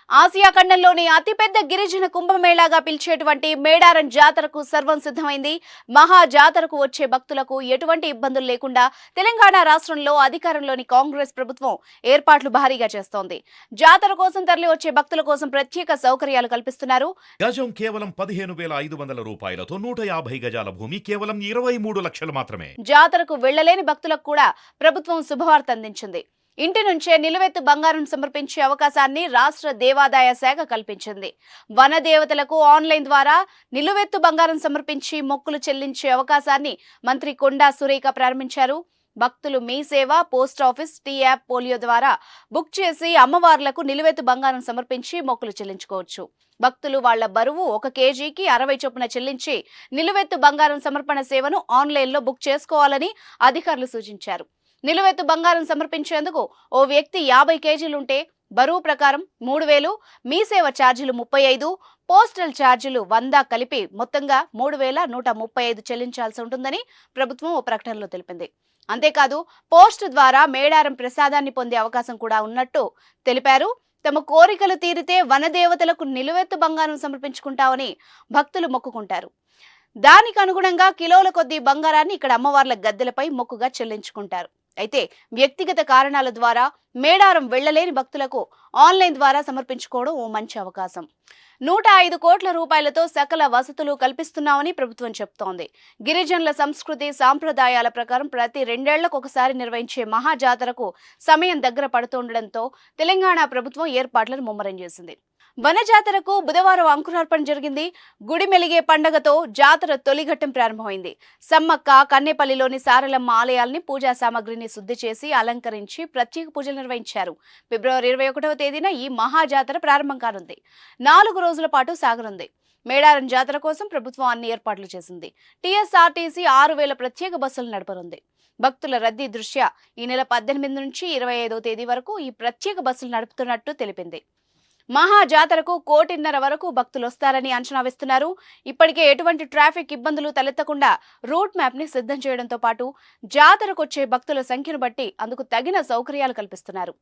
Asia ఖండంలోని అతిపెద్ద గిరిజన కుంభమేళాగా పిలిచేటువంటి మేడారం జాతరకు సర్వం సిద్ధమైంది. మహా జాతరకు వచ్చే భక్తులకు ఎటువంటి ఇబ్బందులు లేకుండా తెలంగాణ రాష్ట్రంలో అధికారంలోని కాంగ్రెస్ ప్రభుత్వం ఏర్పాట్లు భారీగా చేస్తోంది. జాతర కోసం తరలి వచ్చే భక్తుల కోసం ప్రత్యేక సౌకర్యాలు కల్పిస్తున్నారు. గజం కేవలం 15,500 రూపాయలతో 150 గజాల భూమి కేవలం 23 లక్షలు మాత్రమే. జాతరకు వెళ్లలేని భక్తులకు కూడా ప్రభుత్వం శుభవార్త అందించింది. ఇంటి నుంచే నిలువెత్తు బంగారం సమర్పించే అవకాశాన్ని రాష్ట్ర దేవాదాయ శాఖ కల్పించింది. వన దేవతలకు ఆన్లైన్ ద్వారా నిలువెత్తు బంగారం సమర్పించి మొక్కులు చెల్లించే అవకాశాన్ని మంత్రి కొండా సురేఖ ప్రారంభించారు. భక్తులు Mee Seva, post office, T app, folio ద్వారా బుక్ చేసి అమ్మవార్లకు నిలువెత్తు బంగారం సమర్పించి మొక్కులు చెల్లించుకోవచ్చు. భక్తులు వాళ్ల బరువు 1 కేజీకి 60 చొప్పున చెల్లించి నిలువెత్తు బంగారం సమర్పణ సేవను ఆన్లైన్లో బుక్ చేసుకోవాలని అధికారులు సూచించారు. నిలువెత్తు బంగారం సమర్పించేందుకు ఓ వ్యక్తి 50 కేజీలుంటే బరువు ప్రకారం 3,000, మీ సేవ ఛార్జీలు 35, పోస్టల్ ఛార్జీలు 100 కలిపి మొత్తంగా 3,135 చెల్లించాల్సి ఉంటుందని ప్రభుత్వం ఓ ప్రకటనలో తెలిపింది. అంతేకాదు పోస్ట్ ద్వారా మేడారం ప్రసాదాన్ని పొందే అవకాశం కూడా ఉన్నట్టు తెలిపారు. తమ కోరికలు తీరితే వనదేవతలకు నిలువెత్తు బంగారం సమర్పించుకుంటామని భక్తులు మొక్కుకుంటారు. దానికి అనుగుణంగా కిలోల కొద్దీ బంగారాన్ని ఇక్కడ అమ్మవార్ల గద్దెలపై మొక్కుగా చెల్లించుకుంటారు. అయితే వ్యక్తిగత కారణాల ద్వారా మేడారం వెళ్లలేని భక్తులకు ఆన్లైన్ ద్వారా సమర్పించుకోవడం ఓ మంచి అవకాశం. 105 కోట్ల రూపాయలతో సకల వసతులు కల్పిస్తున్నామని ప్రభుత్వం చెప్తోంది. గిరిజనుల సంస్కృతి సాంప్రదాయాల ప్రకారం ప్రతి 2 ఏళ్లకు ఒకసారి నిర్వహించే మహాజాతరకు సమయం దగ్గర పడుతుండటంతో తెలంగాణ ప్రభుత్వం ఏర్పాట్లను ముమ్మరం చేసింది. వన జాతరకు బుధవారం అంకురార్పణ జరిగింది. గుడి మెలిగే పండుగతో జాతర తొలిఘట్టం ప్రారంభమైంది. సమ్మక్క, కన్నేపల్లిలోని సారలమ్మ ఆలయాల్ని పూజా సామగ్రిని శుద్ధి చేసి అలంకరించి ప్రత్యేక పూజలు నిర్వహించారు. ఫిబ్రవరి 21వ తేదీన ఈ మహాజాతర ప్రారంభం కానుంది. 4 రోజుల పాటు సాగనుంది. మేడారం జాతర కోసం ప్రభుత్వం అన్ని ఏర్పాట్లు చేసింది. టీఎస్ఆర్టీసీ 6,000 ప్రత్యేక బస్సులు నడపనుంది. భక్తుల రద్దీ దృష్ట్యా ఈ నెల 18 నుంచి 25వ తేదీ వరకు ఈ ప్రత్యేక బస్సులు నడుపుతున్నట్టు తెలిపింది. మహా జాతరకు 1.5 కోటి వరకు భక్తులు వస్తారని అంచనా వేస్తున్నారు. ఇప్పటికే ఎటువంటి ట్రాఫిక్ ఇబ్బందులు తలెత్తకుండా రూట్ మ్యాప్ ని సిద్ధం చేయడంతో పాటు జాతరకు వచ్చే భక్తుల సంఖ్యను బట్టి అందుకు తగిన సౌకర్యాలు కల్పిస్తున్నారు.